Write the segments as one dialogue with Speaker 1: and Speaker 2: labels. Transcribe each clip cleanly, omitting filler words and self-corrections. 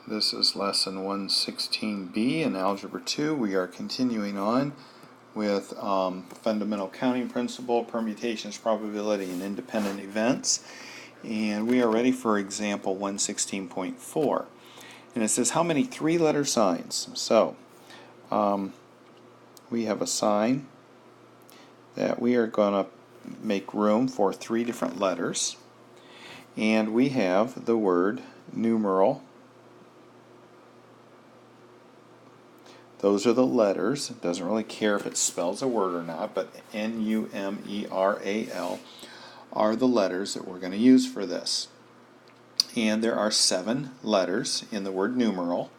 Speaker 1: This is lesson 116B in Algebra 2. We are continuing on with fundamental counting principle, permutations, probability, and independent events. And we are ready for example 116.4. And it says how many three-letter signs? So we have a sign that we are going to make room for three different letters. And we have the word numeral. Those are the letters. It doesn't really care if it spells a word or not, but N-U-M-E-R-A-L are the letters that we're going to use for this. And there are 7 letters in the word numeral.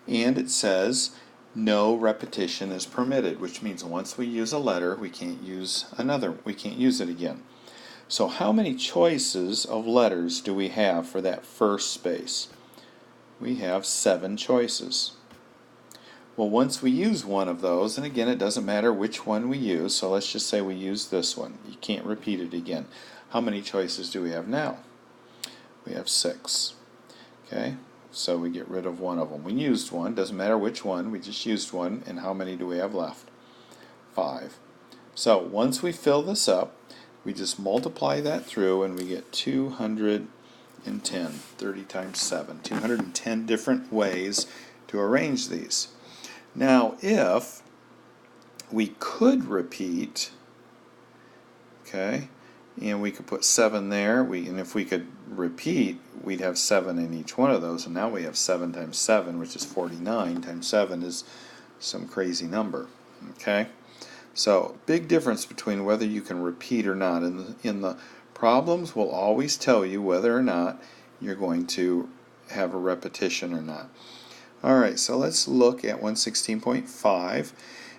Speaker 1: And it says no repetition is permitted, which means once we use a letter, we can't use it again. So how many choices of letters do we have for that first space? We have 7 choices. Well, once we use one of those, and again, it doesn't matter which one we use, so let's just say we use this one. You can't repeat it again. How many choices do we have now? We have 6. Okay, so we get rid of one of them. We used one, doesn't matter which one, we just used one, and how many do we have left? 5. So once we fill this up, we just multiply that through, and we get 210, 30 times 7, 210 different ways to arrange these. Now, if we could repeat, okay, and we could put 7 there, and if we could repeat, we'd have 7 in each one of those, and now we have 7 times 7, which is 49, times 7 is some crazy number, okay? So, big difference between whether you can repeat or not. In the problems, we'll always tell you whether or not you're going to have a repetition or not. Alright, so let's look at 116.5.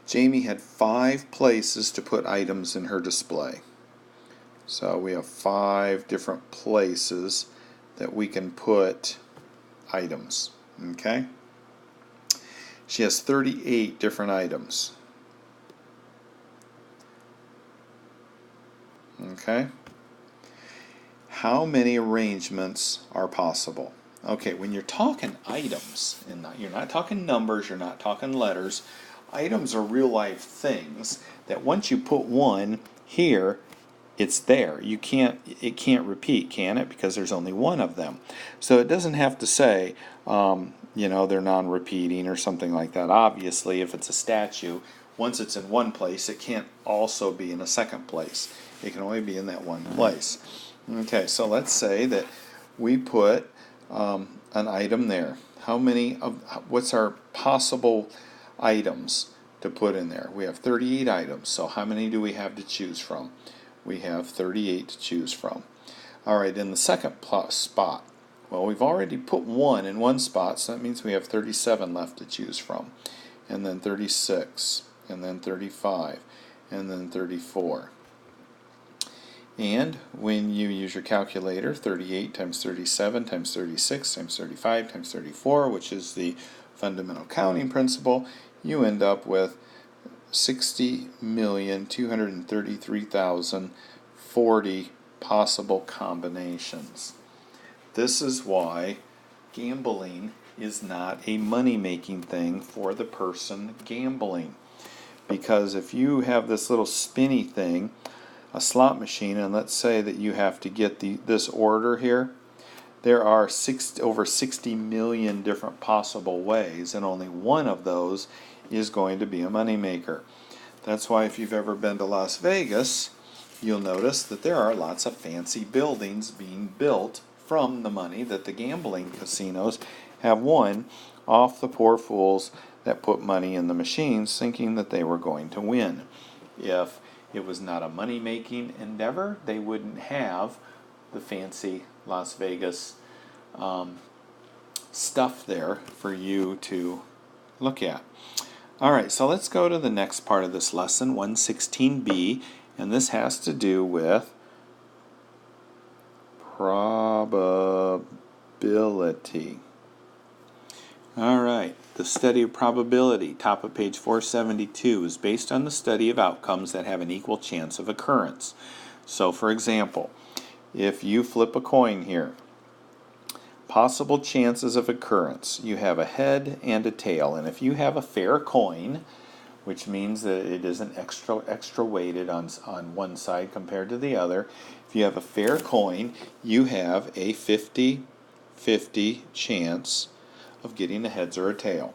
Speaker 1: Jamie had 5 places to put items in her display. So we have 5 different places that we can put items. Okay? She has 38 different items. Okay? How many arrangements are possible? Okay, when you're talking items, and you're not talking numbers, you're not talking letters, items are real life things that once you put one here, it's there. It can't repeat, can it? Because there's only one of them. So it doesn't have to say, they're non-repeating or something like that. Obviously, if it's a statue, once it's in one place, it can't also be in a second place. It can only be in that one place. Okay, so let's say that we put an item there. What's our possible items to put in there? We have 38 items, so how many do we have to choose from? We have 38 to choose from. Alright, in the second spot, well, we've already put 1 in one spot, so that means we have 37 left to choose from. And then 36, and then 35, and then 34. And when you use your calculator, 38 times 37 times 36 times 35 times 34, which is the fundamental counting principle, you end up with 60,233,040 possible combinations. This is why gambling is not a money-making thing for the person gambling. Because if you have this little spinny thing, a slot machine, and let's say that you have to get this order here, there are over 60 million different possible ways, and only one of those is going to be a moneymaker. That's why if you've ever been to Las Vegas, you'll notice that there are lots of fancy buildings being built from the money that the gambling casinos have won off the poor fools that put money in the machines thinking that they were going to win. If it was not a money-making endeavor, they wouldn't have the fancy Las Vegas stuff there for you to look at. Alright, so let's go to the next part of this lesson, 116b, and this has to do with probability. Alright, the study of probability, top of page 472, is based on the study of outcomes that have an equal chance of occurrence. So, for example, if you flip a coin here, Possible chances of occurrence. You have a head and a tail, and if you have a fair coin, which means that it isn't extra weighted on one side compared to the other, if you have a fair coin, you have a 50-50 chance of getting a heads or a tail.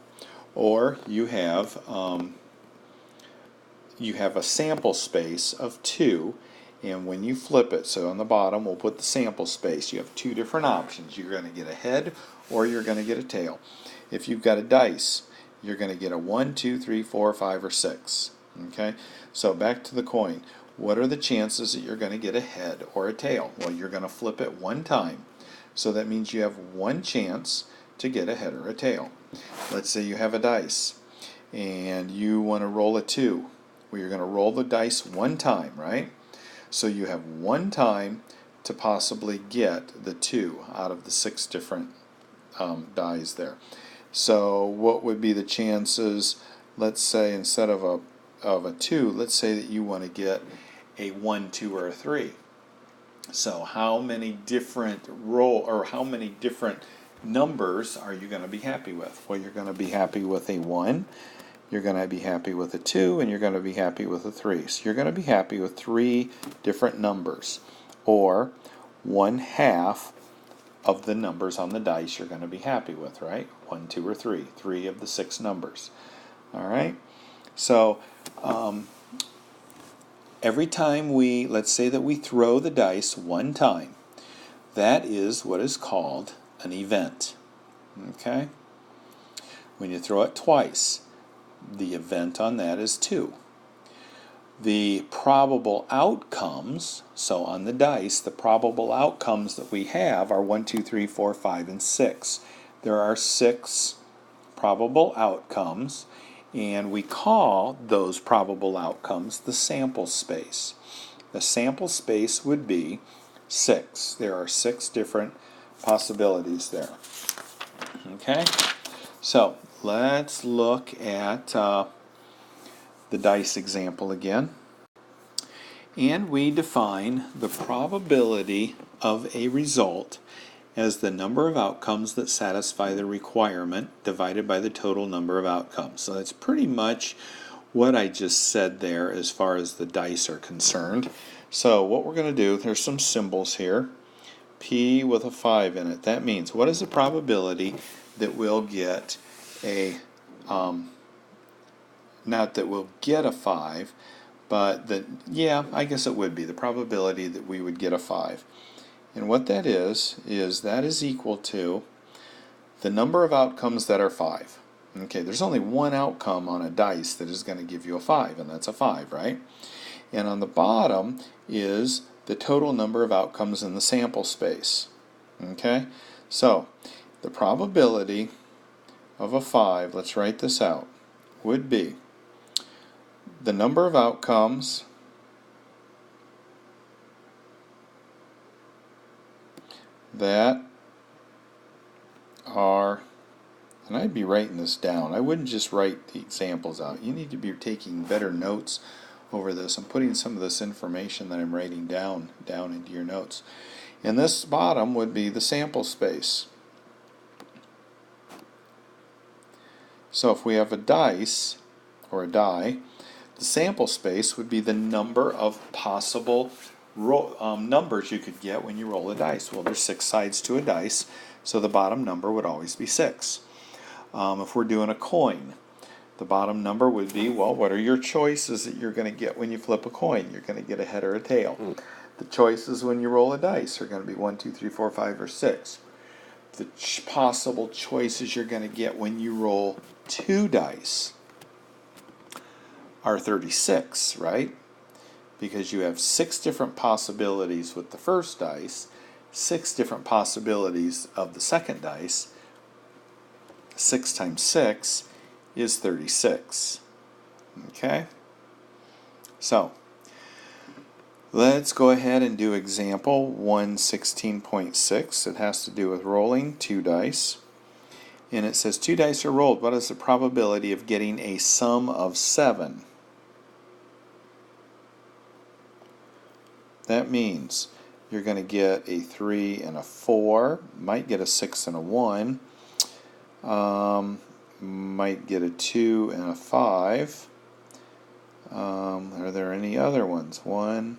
Speaker 1: Or you have a sample space of 2, and when you flip it, so on the bottom we'll put the sample space, you have 2 different options. You're going to get a head or you're going to get a tail. If you've got a dice, you're going to get a 1, 2, 3, 4, 5, or 6. Okay, so back to the coin. What are the chances that you're going to get a head or a tail? Well, you're going to flip it 1 time. So that means you have 1 chance to get a head or a tail. Let's say you have a dice and you want to roll a 2. Well, you're going to roll the dice 1 time, right? So you have 1 time to possibly get the 2 out of the 6 different dies there. So what would be the chances? Let's say instead of a 2, let's say that you want to get a 1, 2, or a 3. So how many different numbers are you going to be happy with? Well, you're going to be happy with a 1, you're going to be happy with a 2, and you're going to be happy with a 3. So you're going to be happy with 3 different numbers, or 1/2 of the numbers on the dice you're going to be happy with, right? 1, 2, or 3. 3 of the 6 numbers. All right? So every time let's say that we throw the dice 1 time, that is what is called an event. Okay? When you throw it twice, the event on that is 2. The probable outcomes, so on the dice, the probable outcomes that we have are 1, 2, 3, 4, 5, and 6. There are 6 probable outcomes, and we call those probable outcomes the sample space. The sample space would be 6. There are 6 different possibilities there. Okay? So, let's look at the dice example again. And we define the probability of a result as the number of outcomes that satisfy the requirement divided by the total number of outcomes. So that's pretty much what I just said there as far as the dice are concerned. So what we're going to do, there's some symbols here. P with a 5 in it. That means what is the probability that we'll get not that we'll get a 5, but that, yeah, I guess it would be the probability that we would get a 5. And what that is that is equal to the number of outcomes that are 5. Okay, there's only one outcome on a dice that is going to give you a 5, and that's a 5, right? And on the bottom is the total number of outcomes in the sample space. Okay, so the probability of a 5, let's write this out, would be the number of outcomes that are, and I'd be writing this down. I wouldn't just write the examples out. You need to be taking better notes over this. I'm putting some of this information that I'm writing down into your notes. And this bottom would be the sample space. So if we have a dice, or a die, the sample space would be the number of possible numbers you could get when you roll a dice. Well, there's 6 sides to a dice, so the bottom number would always be 6. If we're doing a coin, the bottom number would be, well, what are your choices that you're going to get when you flip a coin? You're going to get a head or a tail. The choices when you roll a dice are going to be 1, 2, 3, 4, 5, or 6. The possible choices you're going to get when you roll 2 dice are 36, right? Because you have 6 different possibilities with the first dice, 6 different possibilities of the second dice. 6 times 6 is 36. Okay? So, let's go ahead and do example 116.6. It has to do with rolling 2 dice. And it says 2 dice are rolled. What is the probability of getting a sum of 7? That means you're going to get a 3 and a 4, might get a 6 and a 1, might get a 2 and a 5. Are there any other ones? 1.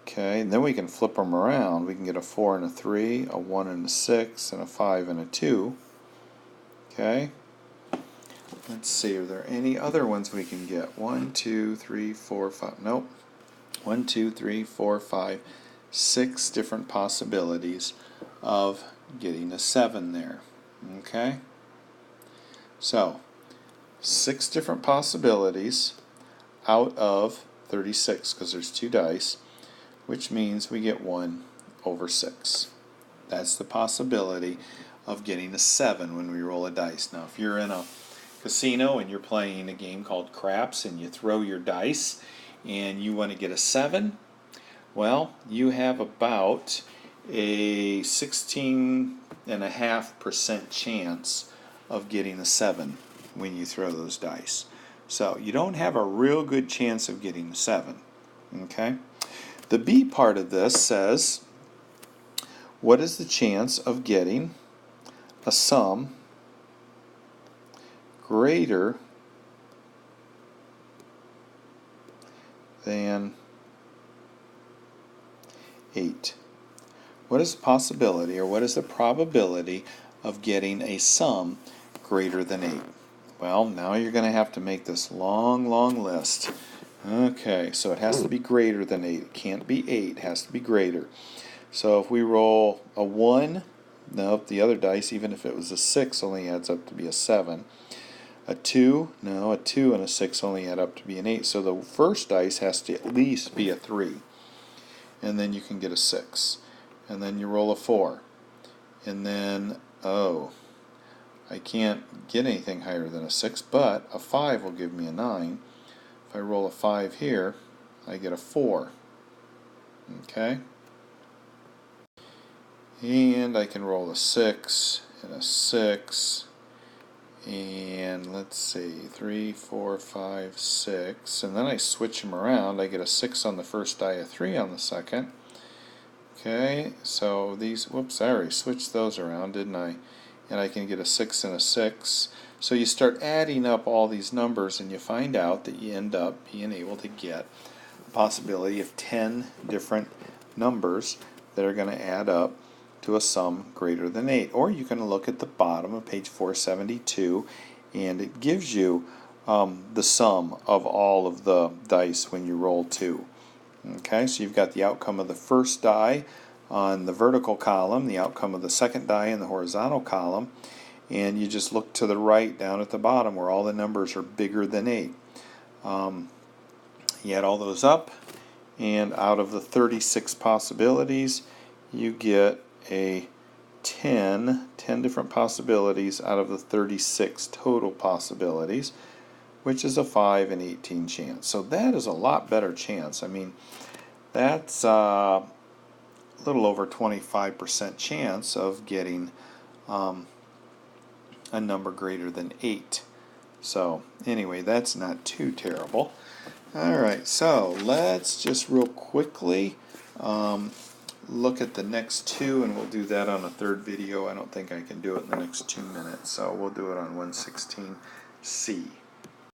Speaker 1: Okay, and then we can flip them around. We can get a 4 and a 3, a 1 and a 6, and a 5 and a 2. Okay. Let's see, are there any other ones we can get? 1, 2, 3, 4, 5. Nope. 1, 2, 3, 4, 5, 6 different possibilities of getting a 7 there. Okay? So, 6 different possibilities out of 36, because there's 2 dice, which means we get 1 over 6. That's the possibility of getting a 7 when we roll a dice. Now, if you're in a casino and you're playing a game called craps and you throw your dice and you want to get a 7, well, you have about a 16.5% chance of getting a 7 when you throw those dice. So you don't have a real good chance of getting a 7. Okay? The B part of this says, what is the chance of getting a sum greater than 8? What is the possibility, or what is the probability of getting a sum greater than 8? Well, now you're going to have to make this long, long list. Okay, so it has to be greater than 8. It can't be 8. It has to be greater. So if we roll a 1, nope, the other dice, even if it was a 6, only adds up to be a 7. A 2, no, a 2 and a 6 only add up to be an 8. So the first dice has to at least be a 3. And then you can get a 6. And then you roll a 4. And then, oh, I can't get anything higher than a 6, but a 5 will give me a 9. If I roll a 5 here, I get a 4. Okay? And I can roll a 6 and a 6. And let's see, 3, 4, 5, 6. And then I switch them around. I get a 6 on the first die, a 3 on the second. Okay, so these, whoops, I already switched those around, didn't I? And I can get a 6 and a 6. So you start adding up all these numbers and you find out that you end up being able to get a possibility of 10 different numbers that are going to add up to a sum greater than 8. Or you can look at the bottom of page 472 and it gives you the sum of all of the dice when you roll 2. Okay, so you've got the outcome of the first die on the vertical column, the outcome of the second die in the horizontal column, and you just look to the right down at the bottom where all the numbers are bigger than 8. You add all those up, and out of the 36 possibilities, you get a 10 different possibilities out of the 36 total possibilities, which is a 5 in 18 chance. So that is a lot better chance. I mean, that's a little over 25% chance of getting a number greater than 8. So anyway, that's not too terrible. Alright, so let's just real quickly look at the next 2, and we'll do that on a third video. I don't think I can do it in the next 2 minutes, so we'll do it on 116C.